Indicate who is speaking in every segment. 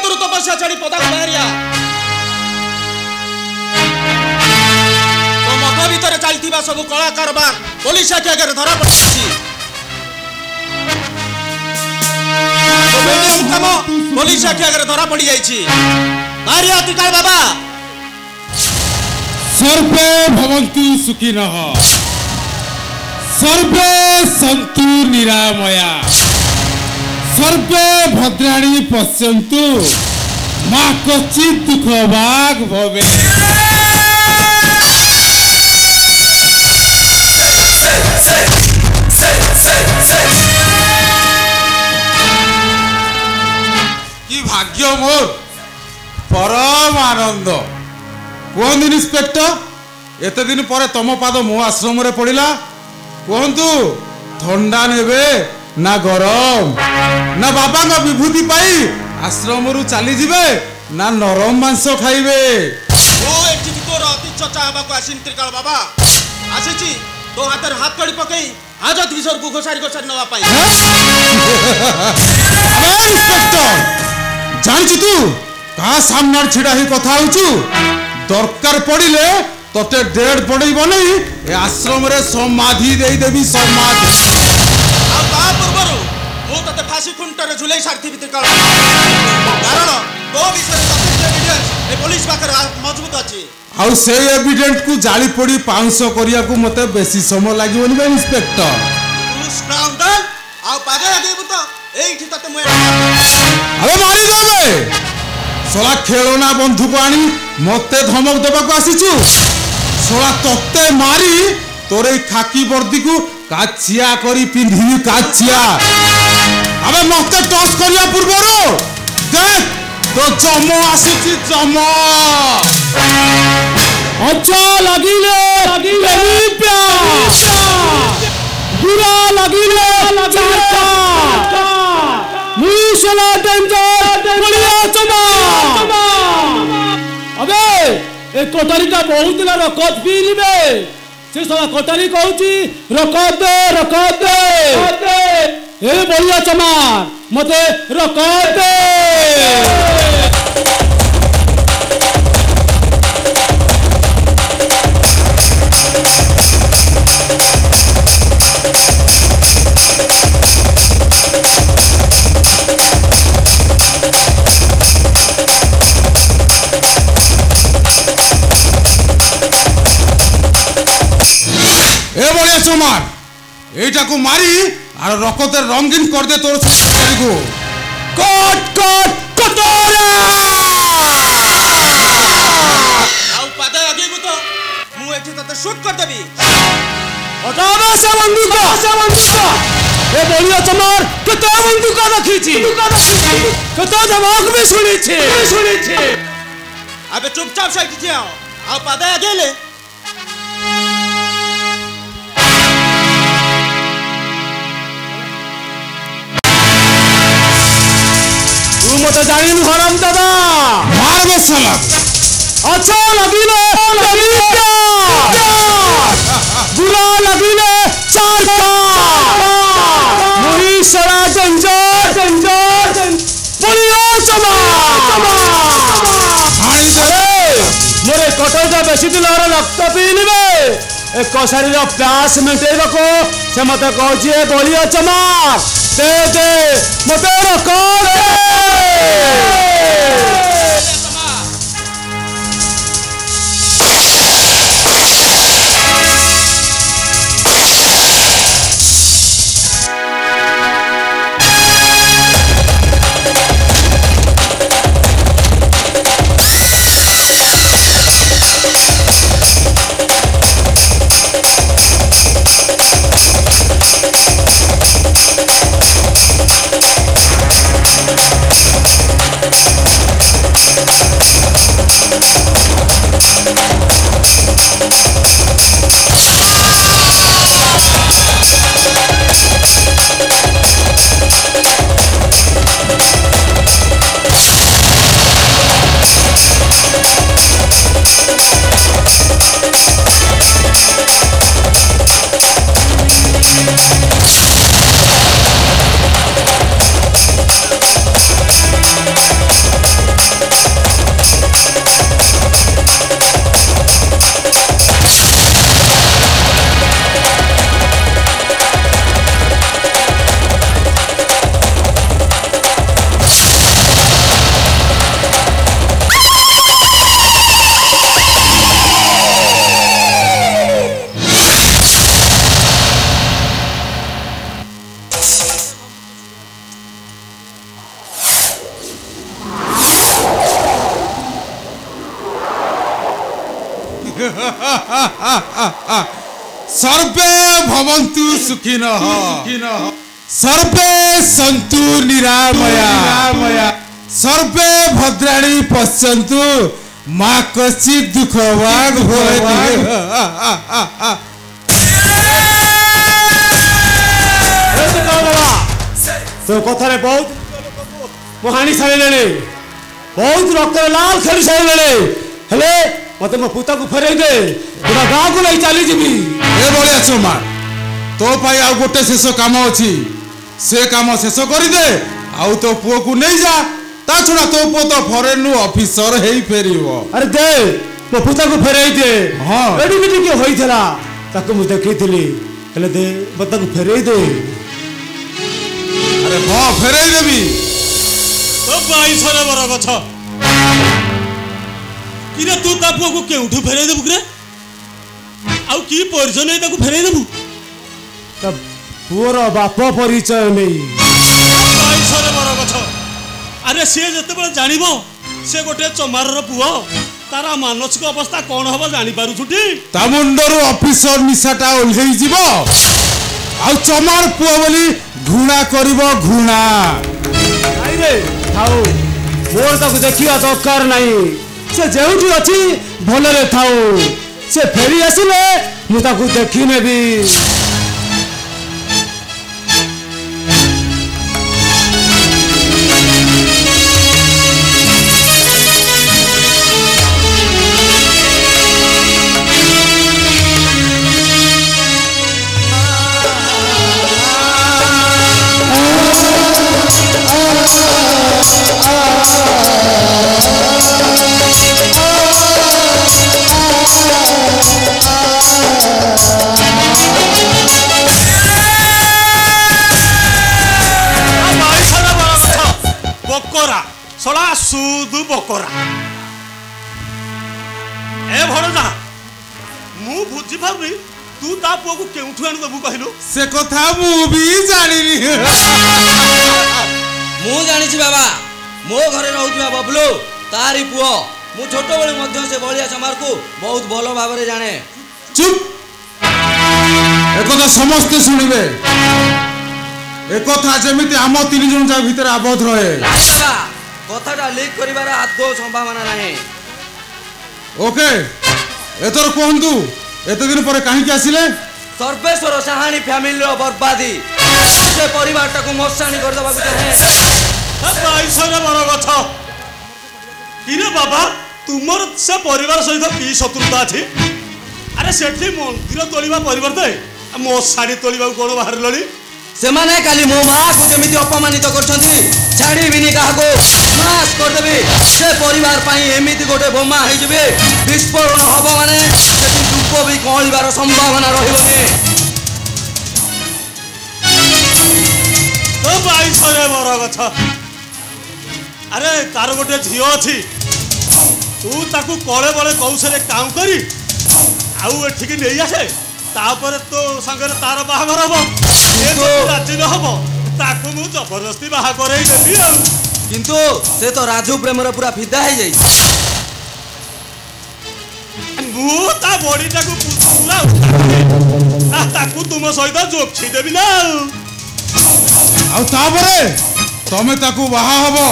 Speaker 1: करू तपस्या छाड़ी पदा बाहरिया तो मठ भीतर चलती सब कला कारबार पुलिस आखि आगे धरा पड़ी काम पुलिस आखि आगे धरा पड़ी जाइए बाहरिया त्रिकाल बाबा
Speaker 2: सर्वे भवन्तु सुखिनः सर्वे सन्तु निरामया सर्वे भद्राणि पश्यन्तु मा क्वचित् दुःख भाग भवे
Speaker 3: कि भाग्य मोर परम आनंद कहतु इन्स्पेक्टर एत दिन पर तम पाद मो आश्रम रे पड़ा कहतु ठंडा नेबे ना गरम ना बाबा का विभूति पाई आश्रम रु चली जिबे ना नरम मांस खाइबे
Speaker 1: ओ एठी तोर अति चचा हबा को आसिन त्रिकाल बाबा आसीची तो हाथ हाथ कड़ी पकई हाजत विसर को घोसारी नवा पाई
Speaker 3: अबे इन्स्पेक्टर जानछि तू का सामने छिड़ा ही कथा होचु दरकार पड़िले तोते डेढ़ पड़ई बनै ए आश्रम रे समाधि देई देबी समाधि
Speaker 1: आ ता पूर्वरु मो तते फांसी खुंटर झुलै सारथि भीतर काल कारण तो विषय तते एविडेंस ए पुलिस पाकर मजबूत अछि
Speaker 3: आउ से एविडेंट को जाली पड़ी 500 करिया को मते बेसी समय लागिवनी बे इंस्पेक्टर
Speaker 1: तू स्काउंडर आ पागे आगेबु तो एठी तते मो
Speaker 3: अबे मारी देबे सोला खेलना बंधुक आनी मते धमक देबा को आसीचु सोला तत्ते मारी तोरे खाकी वर्दी को काचिया करी पिंधिनी काचिया अबे मते टॉस करिया पूर्वरो देख तो जमो आसीची जमो
Speaker 2: अच्छा लगिले प्यार बुरा लगिले चाटा मुसला डेंजर बलिया चमा अबे ए कोटारीटा बहुत ला रकत पीलिबे से सला कोटारी कहूची रकत दे ए बलिया चमा मते रकत दे
Speaker 3: मार एटा को मारी और रकतेर रंगीन कर दे तोर छारी को कट कटोरा
Speaker 1: आउ पादा आगे तो मु एठी तते शूट कर देबी
Speaker 2: हटावे से बंदूक ए बोलियो चमार कतो बंदूक रखीची कतो धमाक में सुनी छे
Speaker 1: अबे चुपचाप साइड जाओ आउ पादा आगे ले
Speaker 2: मते जानिन हराम दादा
Speaker 3: मार बे साला
Speaker 2: अच्छा लगिले बुरा लगिले चार का मुही सरा जंजर बोलियो चमा
Speaker 3: हाई दे
Speaker 2: मोरे कटोजा बेसी दिन रक्त पीलिबे ए कसारी रो प्यास मेटेबको से मते कहछि बोलियो चमा दे मते रको
Speaker 3: सर्वे भवन्तु सुखिनः सर्वे सन्तु निरामया सर्वे भद्राणि पश्यन्तु मा कश्चित् दुःख वाग् भवति।
Speaker 2: तो कथारे बहुत हाणी सारे बहुत रक्त लाल खेली सारे हेले मत मो पुता को फेरे दे पूरा गाँव को नहीं चली जीवी
Speaker 3: ए बलिया चमार तो पाई आ गोटे शेष काम अच्छी से काम शेष करदे आउ तो पुओ को नहीं जा ता छुड़ा तो पुओ तो फॉरेन ऑफिसर हे फेरिबो।
Speaker 2: अरे दे मो पुता को फेरे दे
Speaker 3: हां
Speaker 2: एडी बिटी के होइथला ताको मु देखिथिली हेले दे बता को फेरे दे।
Speaker 3: अरे हां फेरे देबी
Speaker 1: तो बाई सरे बरा गछ किरे तू ता पुओ को केउठु फेरे देबु रे आउ की परिचय नै ताको फेरे देबु
Speaker 2: तब पुओर बाप परिचय नहीं
Speaker 1: बाई सरे बरा गछ। अरे से जते बेला जानिबो से गोटे चमारर पुओ तारा मानसिक अवस्था कोन हबो जानि पारु छुटी
Speaker 3: ता मुंडरो ऑफिसर निशाटा ओल्हेई जीवो आउ चमार पुओ बोली घृणा करिवो घृणा
Speaker 2: आई रे थाओ मोर ताको देखिया दरकार नहीं से जेउठी अछि भलरे थाओ से फेरी आसिले मु ताको देखि नेबी।
Speaker 1: बकरा सला सुदु बकरा ए भणजा मु बुझी पाबी तू ता पुओ को केउठु आनि दबु कहिलु
Speaker 3: से कथा मु भी जानिनी
Speaker 4: मु जानि छी बाबा मो घरे रहउतबा बबलू तारी पुओ मु छोटो बेले मध्य से बलिया चमार को बहुत भलो भाबरे जाने।
Speaker 3: चुप एकथा समस्त सुनिबे एकथा जेमिति आम तीन जन जा भीतर आबद्ध रहे
Speaker 4: बाबा कथाटा लीक करिवार आदो संभावना नाही।
Speaker 3: ओके एतर कोहंतु एते दिन पर काहे के आसिले
Speaker 4: सर्वेश्वर साहानी फैमिली रो बर्बादी से परिवारटा को मोसानी कर दबा को चाहे
Speaker 1: बाई सरे बड़ गछ किरे बाबा तुमर से परिवार सहित की शत्रुता अछि। अरे सेठी मंदिर तोलिबा परिवर्ते मो साड़ी तोलिबा कोन बाहर लड़ी
Speaker 4: से माने काली मो मां को जेमिति अपमानित करछंती छाड़ी बिनी काहा को नाश कर देबे से परिवार पाई एमिति गोटे बोमा हे जबे विस्फोरण हबो माने सेठी दुख भी कळिबार संभावना रहिबनी।
Speaker 1: तो बाई सरे बड़ गछ अरे तार गोटे झियो अछि तू ताकू कळे बळे कौशले काम करी आउ एठिक नै आसे तापर तो संगर तार बाहागर हबो ए तो राजी न हबो ताकू मु जबरदस्ती बाहा करई देबी आ
Speaker 4: किंतु से तो राजू प्रेम रे पूरा फिदा हे जाई
Speaker 1: मु ता बॉडी ताकू पूरा आ ताकू तुम सहित जोक्षी देबी ना
Speaker 3: आउ तापरे तमे ताकू बाहा हबो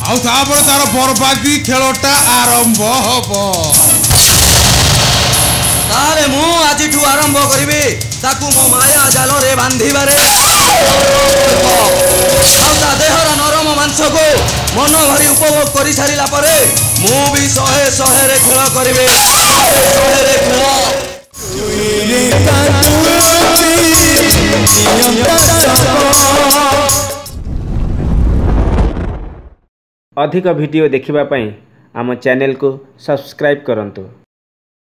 Speaker 3: आउ तापरे तार बर्बादी खेलटा आरंभ हबो।
Speaker 4: तारे मु आज ठू आरंभ करिबे ताकू मो माया जाल रे बांधी बारे आउ ता देहर नरम मांस को मन भरी उपभोग करि सारिला परे मु भी सहे सहे रे खेल करिबे सहे रे खेल।
Speaker 5: अधिक वीडियो देखिबा पई आम चैनल को सब्सक्राइब करंतु।